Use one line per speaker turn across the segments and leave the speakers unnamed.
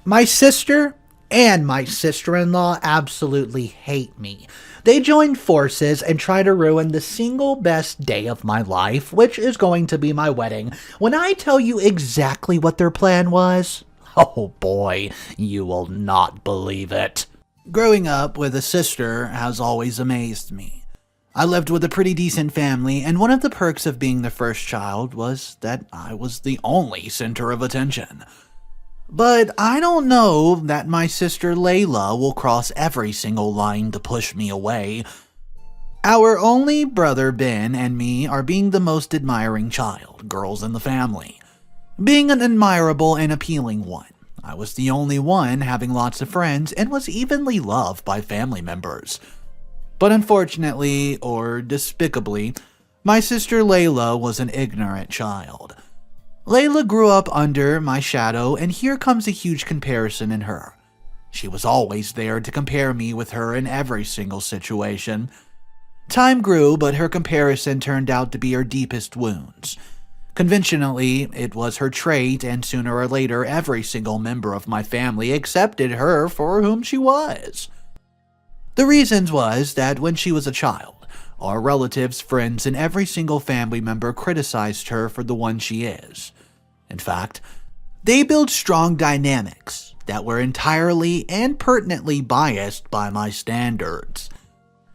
My sister and my sister-in-law absolutely hate me. They join forces and try to ruin the single best day of my life, which is going to be my wedding. When I tell you exactly what their plan was, oh boy, you will not believe it. Growing up with a sister has always amazed me. I lived with a pretty decent family, and one of the perks of being the first child was that I was the only center of attention. But I don't know that my sister Lela will cross every single line to push me away. Our only brother Ben and me are being the most admiring child, girls in the family. Being an admirable and appealing one. I was the only one having lots of friends and was evenly loved by family members. But unfortunately, or despicably, my sister Lela was an ignorant child. Lela grew up under my shadow, and here comes a huge comparison in her. She was always there to compare me with her in every single situation. Time grew, but her comparison turned out to be her deepest wounds. Conventionally, it was her trait, and sooner or later, every single member of my family accepted her for whom she was. The reasons was that when she was a child, our relatives, friends, and every single family member criticized her for the one she is. In fact, they built strong dynamics that were entirely and pertinently biased by my standards.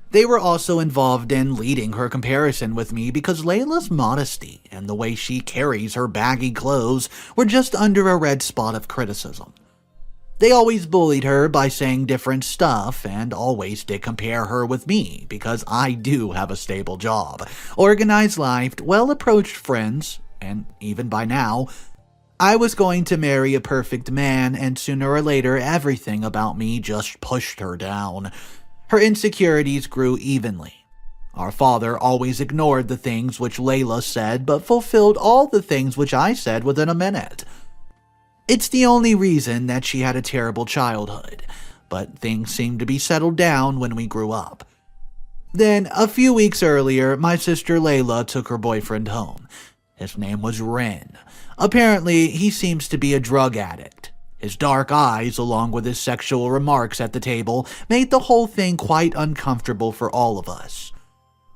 They were also involved in leading her comparison with me because Layla's modesty and the way she carries her baggy clothes were just under a red spot of criticism. They always bullied her by saying different stuff and always did compare her with me because I do have a stable job, organized life, well-approached friends, and even by now, I was going to marry a perfect man, and sooner or later everything about me just pushed her down. Her insecurities grew evenly. Our father always ignored the things which Lela said but fulfilled all the things which I said within a minute. It's the only reason that she had a terrible childhood, but things seemed to be settled down when we grew up. Then, a few weeks earlier, my sister Lela took her boyfriend home. His name was Ren. Apparently, he seems to be a drug addict. His dark eyes, along with his sexual remarks at the table, made the whole thing quite uncomfortable for all of us.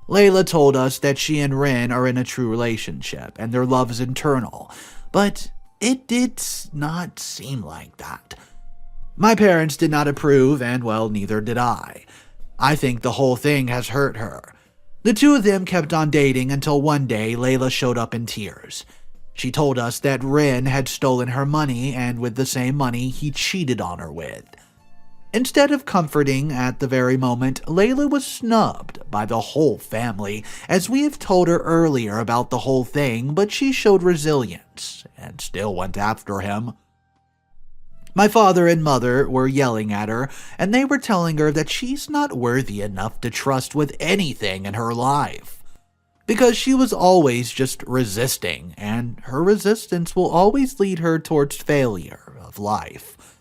Lela told us that she and Ren are in a true relationship, and their love is internal, but it did not seem like that. My parents did not approve, and well, neither did I. I think the whole thing has hurt her. The two of them kept on dating until one day Lela showed up in tears. She told us that Ren had stolen her money, and with the same money he cheated on her with. Instead of comforting at the very moment, Lela was snubbed by the whole family, as we have told her earlier about the whole thing, but she showed resilience and still went after him. My father and mother were yelling at her, and they were telling her that she's not worthy enough to trust with anything in her life. Because she was always just resisting, and her resistance will always lead her towards failure of life.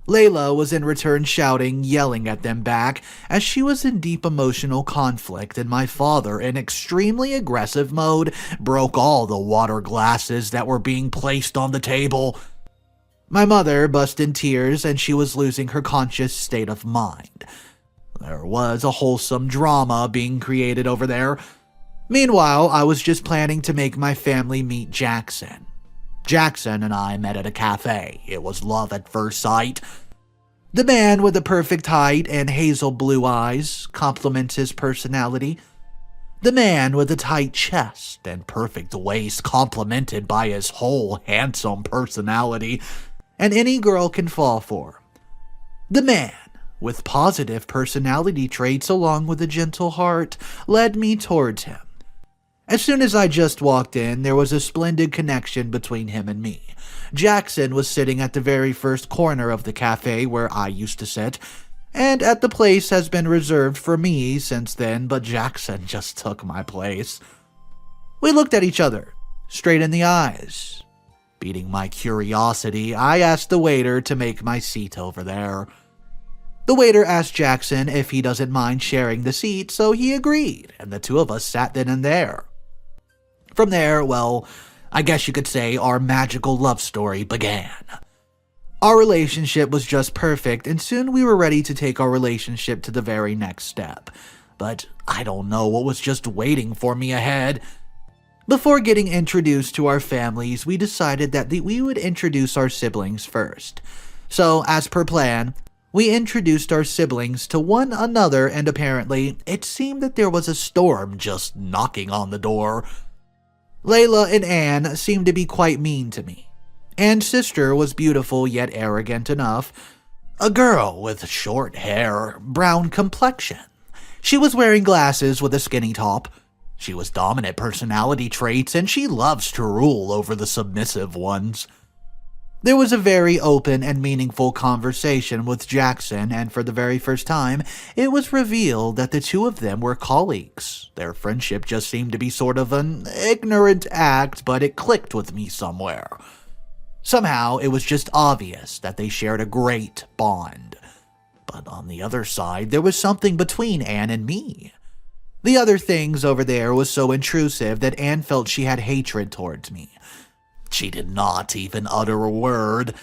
Lela was in return shouting, yelling at them back, as she was in deep emotional conflict, and my father, in extremely aggressive mode, broke all the water glasses that were being placed on the table. My mother burst in tears, and she was losing her conscious state of mind. There was a wholesome drama being created over there. Meanwhile, I was just planning to make my family meet Jackson. Jackson and I met at a cafe. It was love at first sight. The man with the perfect height and hazel blue eyes complements his personality. The man with a tight chest and perfect waist complemented by his whole handsome personality, and any girl can fall for. The man with positive personality traits along with a gentle heart led me towards him. As soon as I just walked in, there was a splendid connection between him and me. Jackson was sitting at the very first corner of the cafe where I used to sit, and the place has been reserved for me since then, but Jackson just took my place. We looked at each other, straight in the eyes. Beating my curiosity, I asked the waiter to make my seat over there. The waiter asked Jackson if he doesn't mind sharing the seat, so he agreed, and the two of us sat then and there. From there, well, I guess you could say our magical love story began. Our relationship was just perfect, and soon we were ready to take our relationship to the very next step. But I don't know what was just waiting for me ahead. Before getting introduced to our families, we decided that we would introduce our siblings first. So, as per plan, we introduced our siblings to one another, and apparently, it seemed that there was a storm just knocking on the door. Lela and Anne seemed to be quite mean to me. Anne's sister was beautiful yet arrogant enough. A girl with short hair, brown complexion. She was wearing glasses with a skinny top. She was dominant personality traits, and she loves to rule over the submissive ones. There was a very open and meaningful conversation with Jackson, and for the very first time, it was revealed that the two of them were colleagues. Their friendship just seemed to be sort of an ignorant act, but it clicked with me somewhere. Somehow, it was just obvious that they shared a great bond. But on the other side, there was something between Anne and me. The other things over there was so intrusive that Anne felt she had hatred towards me. She did not even utter a word.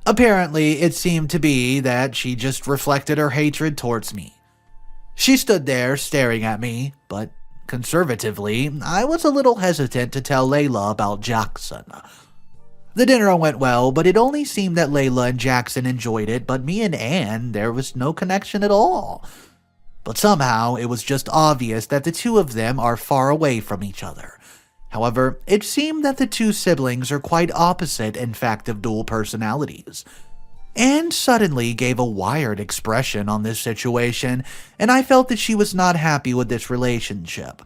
Apparently, it seemed to be that she just reflected her hatred towards me. She stood there staring at me, but conservatively, I was a little hesitant to tell Lela about Jackson. The dinner went well, but it only seemed that Lela and Jackson enjoyed it, but me and Anne, there was no connection at all. But somehow, it was just obvious that the two of them are far away from each other. However, it seemed that the two siblings are quite opposite in fact of dual personalities. Anne suddenly gave a wired expression on this situation, and I felt that she was not happy with this relationship.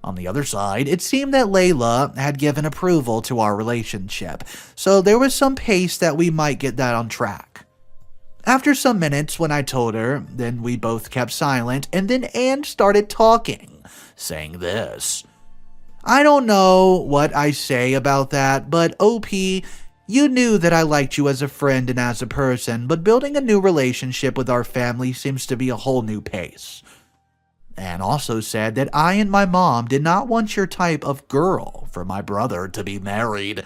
On the other side, it seemed that Lela had given approval to our relationship, so there was some pace that we might get that on track. After some minutes, when I told her, then we both kept silent, and then Anne started talking, saying this. I don't know what I say about that, but OP, you knew that I liked you as a friend and as a person, but building a new relationship with our family seems to be a whole new pace. Anne also said that I and my mom did not want your type of girl for my brother to be married.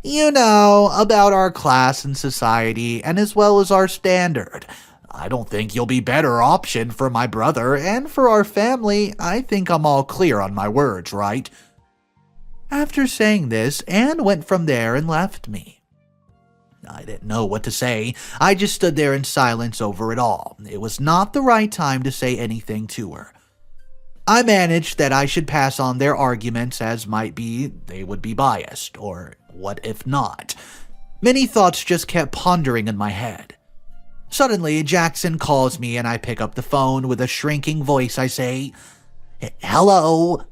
You know, about our class and society, and as well as our standard. I don't think you'll be better option for my brother, and for our family, I think I'm all clear on my words, right? After saying this, Anne went from there and left me. I didn't know what to say. I just stood there in silence over it all. It was not the right time to say anything to her. I managed that I should pass on their arguments as might be they would be biased, or what if not? Many thoughts just kept pondering in my head. Suddenly, Jackson calls me and I pick up the phone. With a shrinking voice, I say, Hello?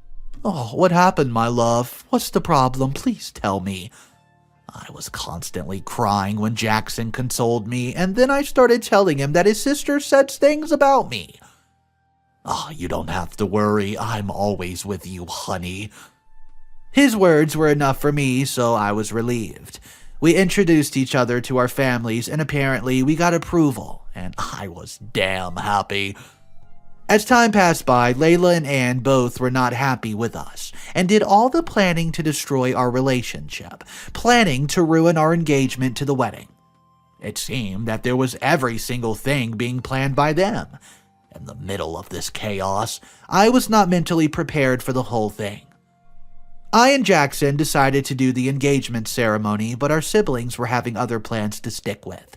Oh, what happened, my love? What's the problem? Please tell me. I was constantly crying when Jackson consoled me, and then I started telling him that his sister said things about me. Oh, you don't have to worry. I'm always with you, honey. His words were enough for me, so I was relieved. We introduced each other to our families, and apparently we got approval, and I was damn happy. As time passed by, Lela and Anne both were not happy with us, and did all the planning to destroy our relationship, planning to ruin our engagement to the wedding. It seemed that there was every single thing being planned by them. In the middle of this chaos, I was not mentally prepared for the whole thing. I and Jackson decided to do the engagement ceremony, but our siblings were having other plans to stick with.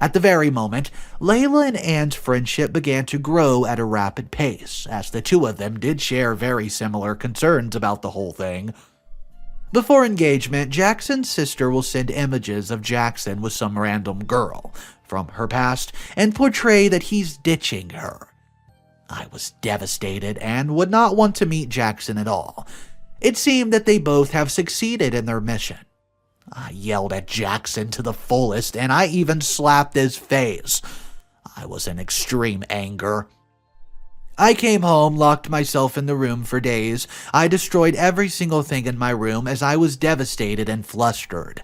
At the very moment, Lela and Anne's friendship began to grow at a rapid pace, as the two of them did share very similar concerns about the whole thing. Before engagement, Jackson's sister will send images of Jackson with some random girl from her past and portray that he's ditching her. I was devastated and would not want to meet Jackson at all. It seemed that they both have succeeded in their mission. I yelled at Jackson to the fullest, and I even slapped his face. I was in extreme anger. I came home, locked myself in the room for days. I destroyed every single thing in my room as I was devastated and flustered.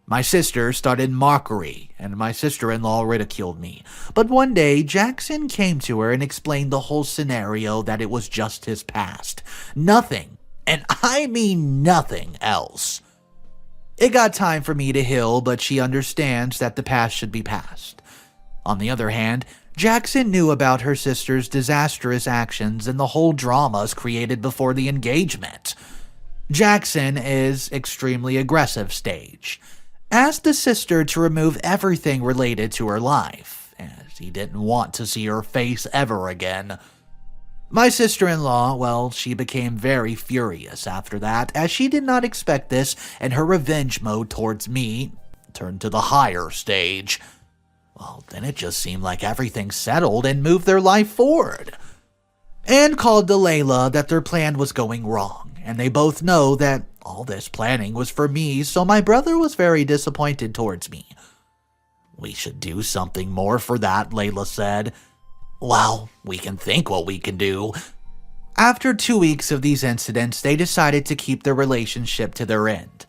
My sister started mockery, and my sister-in-law ridiculed me. But one day, Jackson came to her and explained the whole scenario, that it was just his past. Nothing, and I mean nothing else. It got time for me to heal, but she understands that the past should be past. On the other hand, Jackson knew about her sister's disastrous actions and the whole dramas created before the engagement. Jackson is extremely aggressive stage. Asked the sister to remove everything related to her life, as he didn't want to see her face ever again. My sister-in-law, well, she became very furious after that, as she did not expect this, and her revenge mode towards me turned to the higher stage. Well, then it just seemed like everything settled and moved their life forward. Anne called to Lela that their plan was going wrong, and they both know that all this planning was for me, so my brother was very disappointed towards me. We should do something more for that, Lela said. Well, we can think what we can do. After 2 weeks of these incidents, they decided to keep their relationship to their end.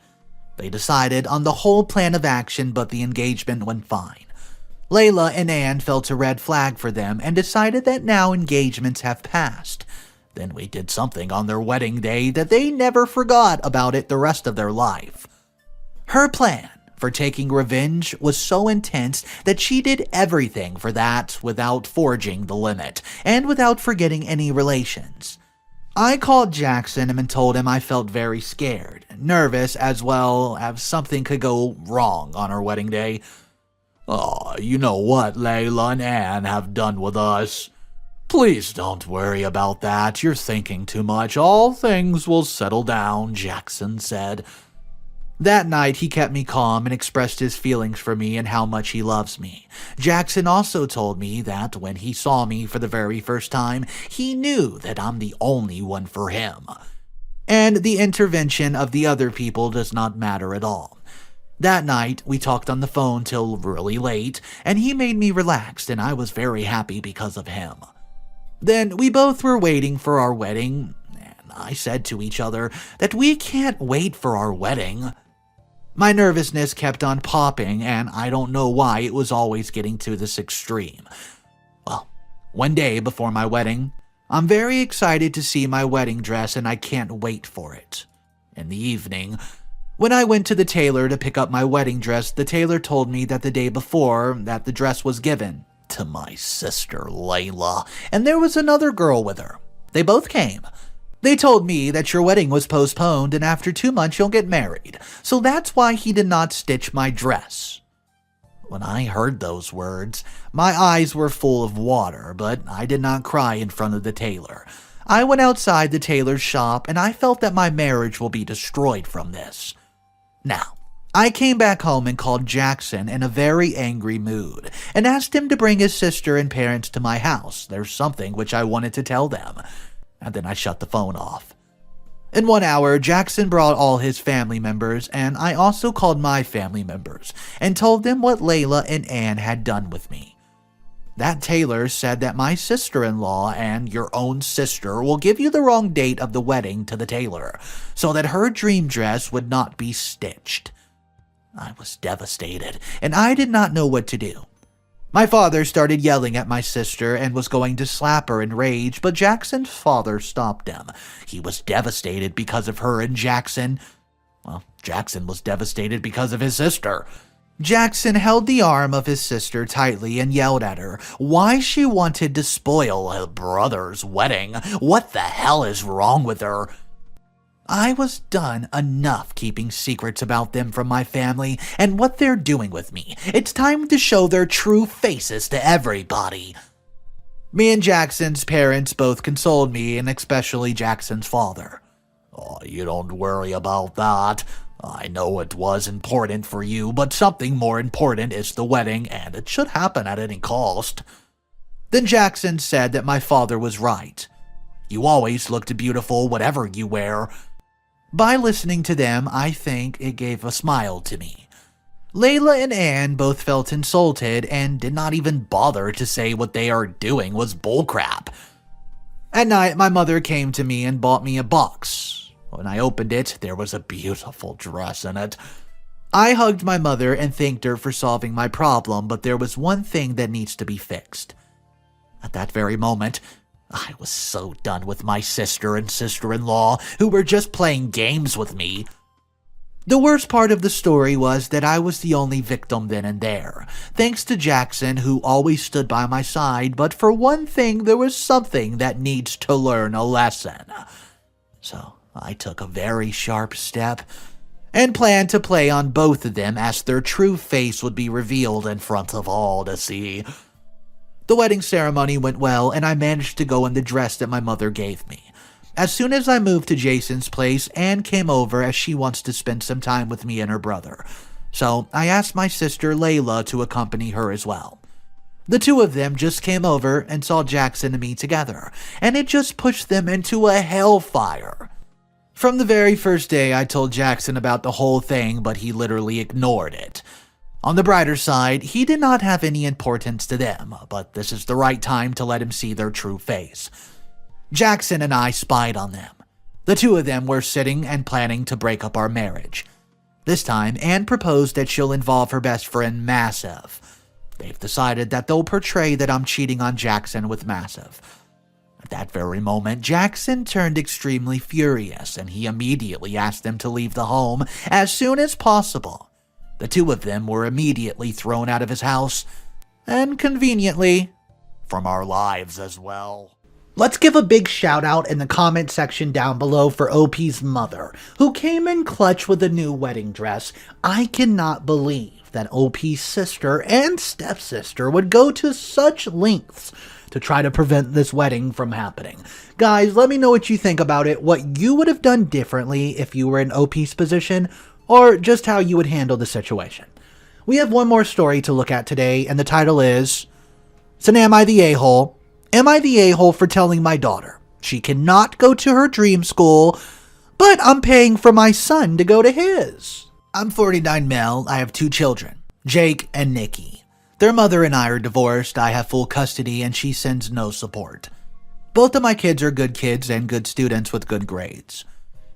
They decided on the whole plan of action, but the engagement went fine. Lela and Anne felt a red flag for them and decided that now engagements have passed. Then we did something on their wedding day that they never forgot about it the rest of their life. Her plan for taking revenge was so intense that she did everything for that without forging the limit and without forgetting any relations. I called Jackson and told him I felt very scared, nervous, as well as something could go wrong on our wedding day. "Oh, you know what Lela and Anne have done with us. Please don't worry about that. You're thinking too much. All things will settle down," Jackson said. That night, he kept me calm and expressed his feelings for me and how much he loves me. Jackson also told me that when he saw me for the very first time, he knew that I'm the only one for him. And the intervention of the other people does not matter at all. That night, we talked on the phone till really late, and he made me relaxed, and I was very happy because of him. Then we both were waiting for our wedding, and I said to each other that we can't wait for our wedding. My nervousness kept on popping, and I don't know why it was always getting to this extreme. Well, one day before my wedding, I'm very excited to see my wedding dress, and I can't wait for it. In the evening, when I went to the tailor to pick up my wedding dress, the tailor told me that the day before that the dress was given to my sister, Lela, and there was another girl with her. They both came. They told me that your wedding was postponed and after 2 months you'll get married, so that's why he did not stitch my dress. When I heard those words, my eyes were full of water, but I did not cry in front of the tailor. I went outside the tailor's shop and I felt that my marriage will be destroyed from this. Now, I came back home and called Jackson in a very angry mood and asked him to bring his sister and parents to my house. There's something which I wanted to tell them. And then I shut the phone off. In 1 hour, Jackson brought all his family members, and I also called my family members and told them what Lela and Anne had done with me. That tailor said that my sister-in-law and your own sister will give you the wrong date of the wedding to the tailor, so that her dream dress would not be stitched. I was devastated, and I did not know what to do. My father started yelling at my sister and was going to slap her in rage, but Jackson's father stopped him. He was devastated because of her and Jackson. Well, Jackson was devastated because of his sister. Jackson held the arm of his sister tightly and yelled at her why she wanted to spoil her brother's wedding. What the hell is wrong with her? I was done enough keeping secrets about them from my family and what they're doing with me. It's time to show their true faces to everybody. Me and Jackson's parents both consoled me, and especially Jackson's father. "Oh, you don't worry about that. I know it was important for you, but something more important is the wedding, and it should happen at any cost." Then Jackson said that my father was right. "You always looked beautiful whatever you wear." By listening to them, I think it gave a smile to me. Lela and Anne both felt insulted and did not even bother to say what they are doing was bullcrap. At night, my mother came to me and bought me a box. When I opened it, there was a beautiful dress in it. I hugged my mother and thanked her for solving my problem, but there was one thing that needs to be fixed. At that very moment, I was so done with my sister and sister-in-law who were just playing games with me. The worst part of the story was that I was the only victim then and there, thanks to Jackson, who always stood by my side, but for one thing there was something that needs to learn a lesson. So I took a very sharp step and planned to play on both of them as their true face would be revealed in front of all to see. The wedding ceremony went well, and I managed to go in the dress that my mother gave me. As soon as I moved to Jason's place, Anne came over as she wants to spend some time with me and her brother. So I asked my sister Lela to accompany her as well. The two of them just came over and saw Jackson and me together, and it just pushed them into a hellfire. From the very first day, I told Jackson about the whole thing, but he literally ignored it. On the brighter side, he did not have any importance to them, but this is the right time to let him see their true face. Jackson and I spied on them. The two of them were sitting and planning to break up our marriage. This time, Anne proposed that she'll involve her best friend, Massive. They've decided that they'll portray that I'm cheating on Jackson with Massive. At that very moment, Jackson turned extremely furious, and he immediately asked them to leave the home as soon as possible. The two of them were immediately thrown out of his house, and conveniently, from our lives as well. Let's give a big shout out in the comment section down below for OP's mother, who came in clutch with a new wedding dress. I cannot believe that OP's sister and stepsister would go to such lengths to try to prevent this wedding from happening. Guys, let me know what you think about it, what you would have done differently if you were in OP's position, or just how you would handle the situation. We have one more story to look at today, and the title is, "So am I the a-hole? Am I the a-hole for telling my daughter she cannot go to her dream school, but I'm paying for my son to go to his?" I'm 49 male, I have 2 children, Jake and Nikki. Their mother and I are divorced, I have full custody, and she sends no support. Both of my kids are good kids and good students with good grades.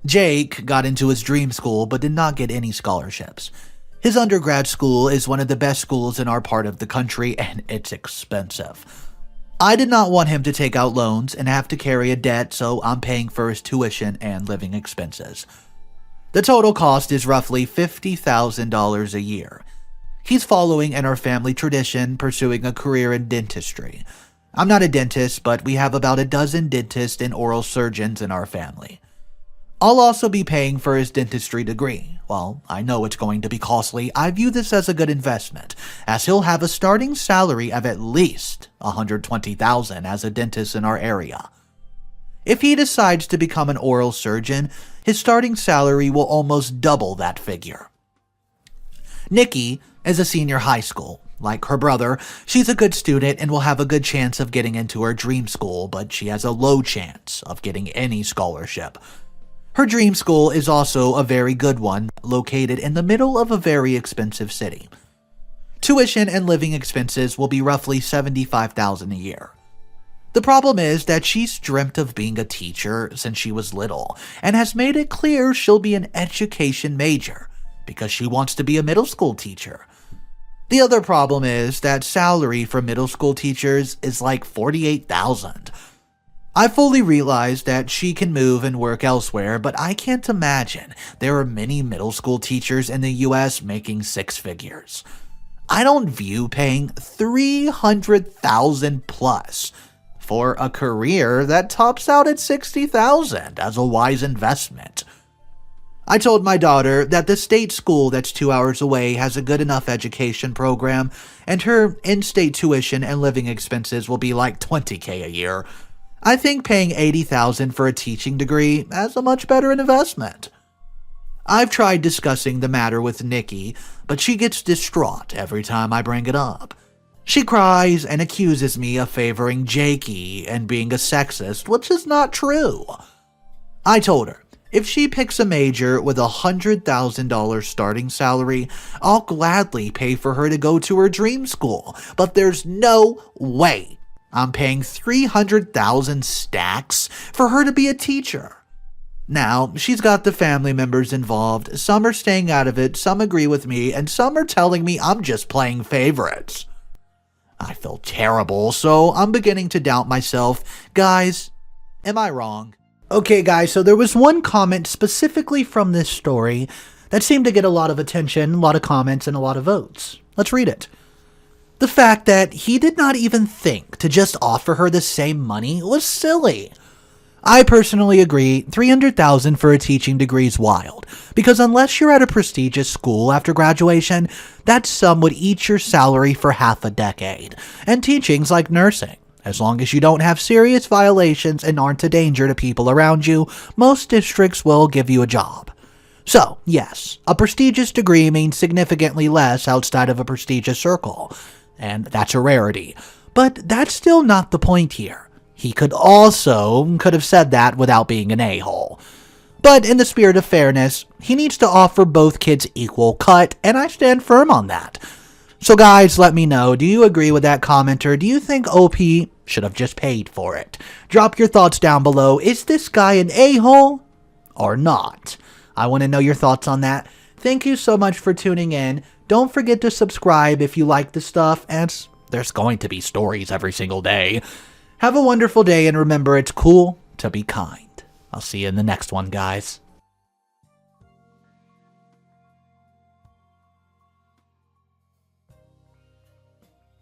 Jake got into his dream school but did not get any scholarships. His undergrad school is one of the best schools in our part of the country, and it's expensive. I did not want him to take out loans and have to carry a debt, so I'm paying for his tuition and living expenses. The total cost is roughly $50,000 a year. He's following in our family tradition, pursuing a career in dentistry. I'm not a dentist, but we have about a dozen dentists and oral surgeons in our family. I'll also be paying for his dentistry degree. While I know it's going to be costly, I view this as a good investment, as he'll have a starting salary of at least $120,000 as a dentist in our area. If he decides to become an oral surgeon, his starting salary will almost double that figure. Nikki is a senior high school. Like her brother, she's a good student and will have a good chance of getting into her dream school, but she has a low chance of getting any scholarship. Her dream school is also a very good one, located in the middle of a very expensive city. Tuition and living expenses will be roughly $75,000 a year. The problem is that she's dreamt of being a teacher since she was little, and has made it clear she'll be an education major, because she wants to be a middle school teacher. The other problem is that salary for middle school teachers is like $48,000. I fully realize that she can move and work elsewhere, but I can't imagine there are many middle school teachers in the US making 6 figures. I don't view paying $300,000 plus for a career that tops out at $60,000 as a wise investment. I told my daughter that the state school that's 2 hours away has a good enough education program, and her in-state tuition and living expenses will be like $20,000 a year. I think paying $80,000 for a teaching degree is a much better investment. I've tried discussing the matter with Nikki, but she gets distraught every time I bring it up. She cries and accuses me of favoring Jakey and being a sexist, which is not true. I told her, if she picks a major with $100,000 starting salary, I'll gladly pay for her to go to her dream school, but there's no way I'm paying $300,000 stacks for her to be a teacher. Now, she's got the family members involved. Some are staying out of it, some agree with me, and some are telling me I'm just playing favorites. I feel terrible, so I'm beginning to doubt myself. Guys, am I wrong? Okay guys, so there was one comment specifically from this story that seemed to get a lot of attention, a lot of comments, and a lot of votes. Let's read it. The fact that he did not even think to just offer her the same money was silly. I personally agree, $300,000 for a teaching degree is wild, because unless you're at a prestigious school after graduation, that sum would eat your salary for half a decade. And teaching's like nursing. As long as you don't have serious violations and aren't a danger to people around you, most districts will give you a job. So, yes, a prestigious degree means significantly less outside of a prestigious circle, and that's a rarity. But that's still not the point here. He could have said that without being an a-hole. But in the spirit of fairness, he needs to offer both kids equal cut, and I stand firm on that. So guys, let me know, do you agree with that comment, or do you think OP should have just paid for it? Drop your thoughts down below. Is this guy an a-hole or not? I want to know your thoughts on that. Thank you so much for tuning in. Don't forget to subscribe if you like the stuff, and there's going to be stories every single day. Have a wonderful day, and remember, it's cool to be kind. I'll see you in the next one, guys.